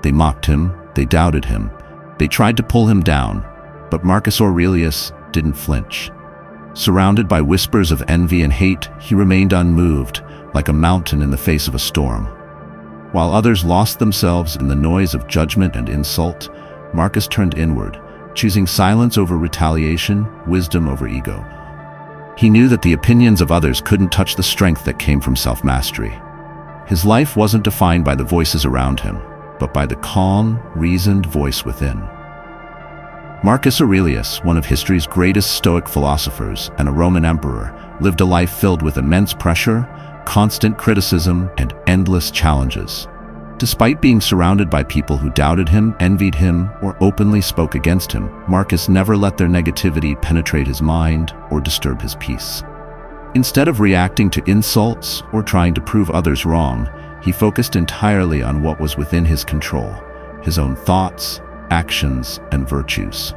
They mocked him, they doubted him, they tried to pull him down, but Marcus Aurelius didn't flinch. Surrounded by whispers of envy and hate, he remained unmoved, like a mountain in the face of a storm. While others lost themselves in the noise of judgment and insult, Marcus turned inward, choosing silence over retaliation, wisdom over ego. He knew that the opinions of others couldn't touch the strength that came from self-mastery. His life wasn't defined by the voices around him, but by the calm, reasoned voice within. Marcus Aurelius, one of history's greatest Stoic philosophers and a Roman emperor, lived a life filled with immense pressure, constant criticism, and endless challenges. Despite being surrounded by people who doubted him, envied him, or openly spoke against him, Marcus never let their negativity penetrate his mind or disturb his peace. Instead of reacting to insults or trying to prove others wrong, he focused entirely on what was within his control, his own thoughts, actions, and virtues.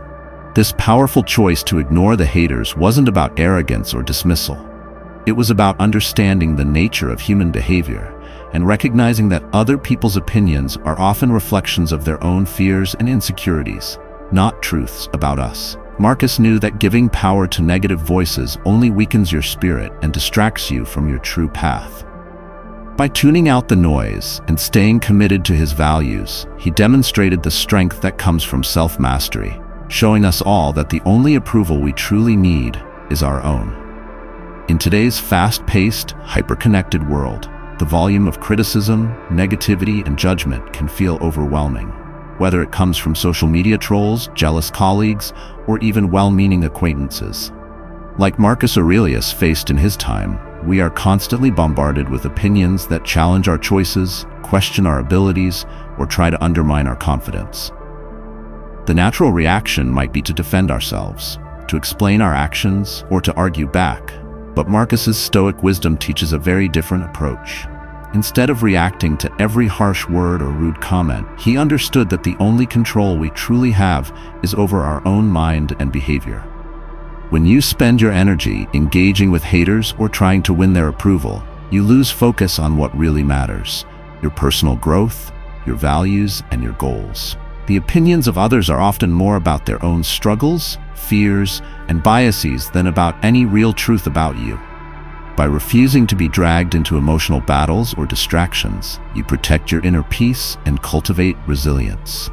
This powerful choice to ignore the haters wasn't about arrogance or dismissal. It was about understanding the nature of human behavior and recognizing that other people's opinions are often reflections of their own fears and insecurities, not truths about us. Marcus knew that giving power to negative voices only weakens your spirit and distracts you from your true path. By tuning out the noise and staying committed to his values, he demonstrated the strength that comes from self-mastery, showing us all that the only approval we truly need is our own. In today's fast-paced, hyper-connected world, the volume of criticism, negativity, and judgment can feel overwhelming. Whether it comes from social media trolls, jealous colleagues, or even well-meaning acquaintances. Like Marcus Aurelius faced in his time, we are constantly bombarded with opinions that challenge our choices, question our abilities, or try to undermine our confidence. The natural reaction might be to defend ourselves, to explain our actions, or to argue back. But Marcus's Stoic wisdom teaches a very different approach. Instead of reacting to every harsh word or rude comment, he understood that the only control we truly have is over our own mind and behavior. When you spend your energy engaging with haters or trying to win their approval, you lose focus on what really matters: your personal growth, your values, and your goals. The opinions of others are often more about their own struggles, fears, and biases than about any real truth about you. By refusing to be dragged into emotional battles or distractions, you protect your inner peace and cultivate resilience.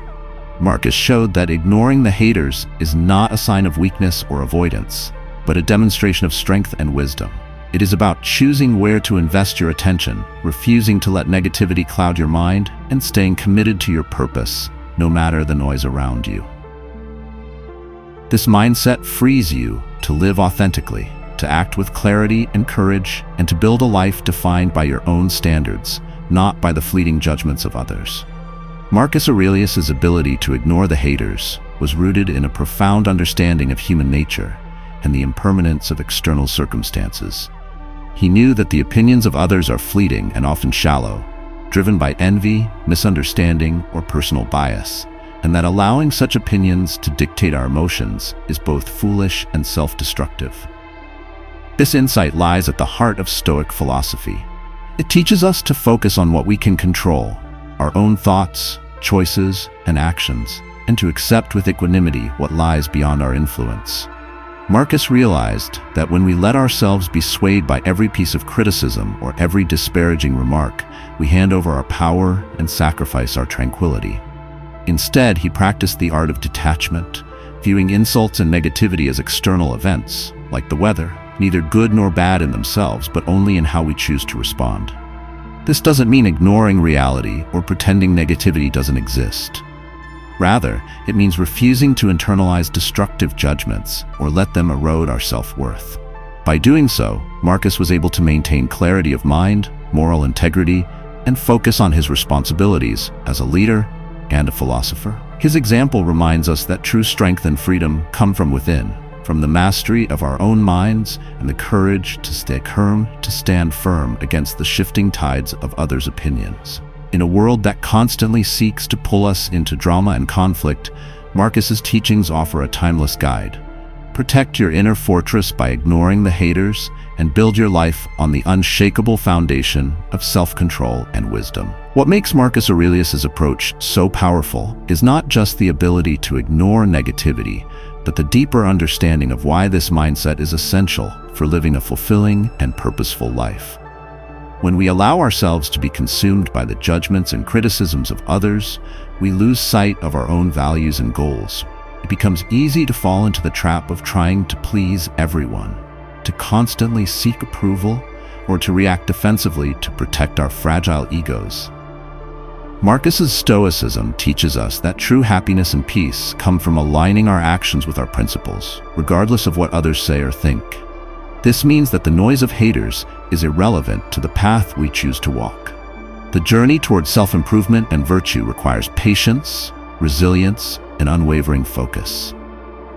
Marcus showed that ignoring the haters is not a sign of weakness or avoidance, but a demonstration of strength and wisdom. It is about choosing where to invest your attention, refusing to let negativity cloud your mind, and staying committed to your purpose, no matter the noise around you. This mindset frees you to live authentically, to act with clarity and courage, and to build a life defined by your own standards, not by the fleeting judgments of others. Marcus Aurelius's ability to ignore the haters was rooted in a profound understanding of human nature and the impermanence of external circumstances. He knew that the opinions of others are fleeting and often shallow, driven by envy, misunderstanding, or personal bias, and that allowing such opinions to dictate our emotions is both foolish and self-destructive. This insight lies at the heart of Stoic philosophy. It teaches us to focus on what we can control, our own thoughts, choices, and actions, and to accept with equanimity what lies beyond our influence. Marcus realized that when we let ourselves be swayed by every piece of criticism or every disparaging remark, we hand over our power and sacrifice our tranquility. Instead, he practiced the art of detachment, viewing insults and negativity as external events, like the weather, neither good nor bad in themselves, but only in how we choose to respond. This doesn't mean ignoring reality or pretending negativity doesn't exist. Rather, it means refusing to internalize destructive judgments or let them erode our self-worth. By doing so, Marcus was able to maintain clarity of mind, moral integrity, and focus on his responsibilities as a leader and a philosopher. His example reminds us that true strength and freedom come from within, from the mastery of our own minds and the courage to stand firm against the shifting tides of others' opinions. In a world that constantly seeks to pull us into drama and conflict, Marcus's teachings offer a timeless guide. Protect your inner fortress by ignoring the haters and build your life on the unshakable foundation of self-control and wisdom. What makes Marcus Aurelius's approach so powerful is not just the ability to ignore negativity, but the deeper understanding of why this mindset is essential for living a fulfilling and purposeful life. When we allow ourselves to be consumed by the judgments and criticisms of others, we lose sight of our own values and goals. It becomes easy to fall into the trap of trying to please everyone, to constantly seek approval, or to react defensively to protect our fragile egos. Marcus's Stoicism teaches us that true happiness and peace come from aligning our actions with our principles, regardless of what others say or think. This means that the noise of haters is irrelevant to the path we choose to walk. The journey towards self-improvement and virtue requires patience, resilience, and unwavering focus.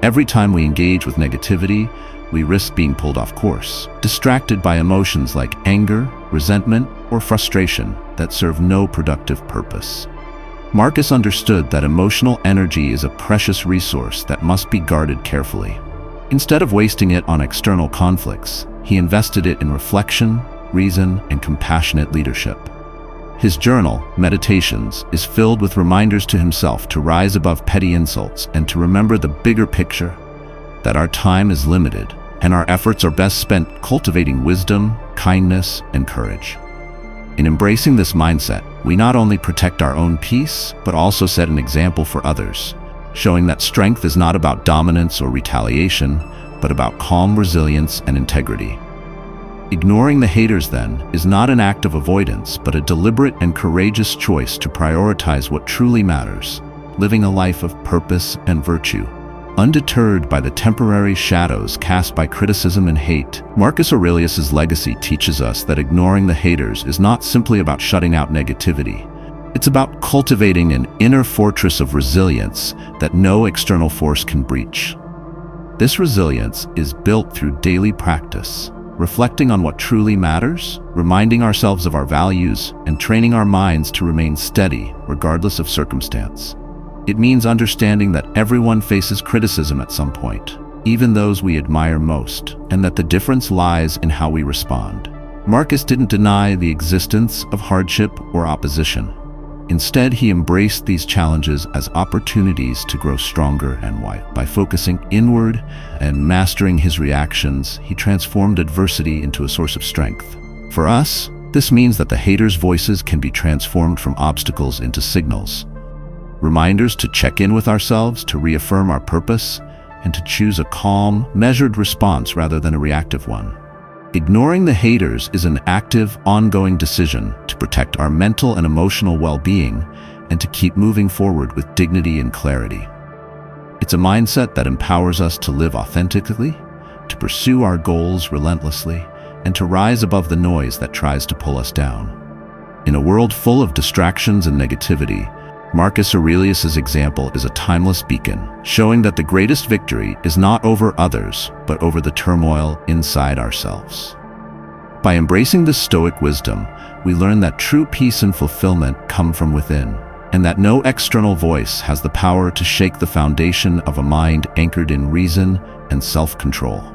Every time we engage with negativity, we risk being pulled off course, distracted by emotions like anger, resentment, or frustration that serve no productive purpose. Marcus understood that emotional energy is a precious resource that must be guarded carefully. Instead of wasting it on external conflicts, he invested it in reflection, reason, and compassionate leadership. His journal, Meditations, is filled with reminders to himself to rise above petty insults and to remember the bigger picture, that our time is limited and our efforts are best spent cultivating wisdom, kindness, and courage. In embracing this mindset, we not only protect our own peace, but also set an example for others, showing that strength is not about dominance or retaliation, but about calm resilience and integrity. Ignoring the haters, then, is not an act of avoidance, but a deliberate and courageous choice to prioritize what truly matters, living a life of purpose and virtue. Undeterred by the temporary shadows cast by criticism and hate, Marcus Aurelius's legacy teaches us that ignoring the haters is not simply about shutting out negativity. It's about cultivating an inner fortress of resilience that no external force can breach. This resilience is built through daily practice, reflecting on what truly matters, reminding ourselves of our values, and training our minds to remain steady regardless of circumstance. It means understanding that everyone faces criticism at some point, even those we admire most, and that the difference lies in how we respond. Marcus didn't deny the existence of hardship or opposition. Instead, he embraced these challenges as opportunities to grow stronger and wiser. By focusing inward and mastering his reactions, he transformed adversity into a source of strength. For us, this means that the haters' voices can be transformed from obstacles into signals, reminders to check in with ourselves, to reaffirm our purpose, and to choose a calm, measured response rather than a reactive one. Ignoring the haters is an active, ongoing decision to protect our mental and emotional well-being and to keep moving forward with dignity and clarity. It's a mindset that empowers us to live authentically, to pursue our goals relentlessly, and to rise above the noise that tries to pull us down. In a world full of distractions and negativity, Marcus Aurelius's example is a timeless beacon, showing that the greatest victory is not over others, but over the turmoil inside ourselves. By embracing this Stoic wisdom, we learn that true peace and fulfillment come from within, and that no external voice has the power to shake the foundation of a mind anchored in reason and self-control.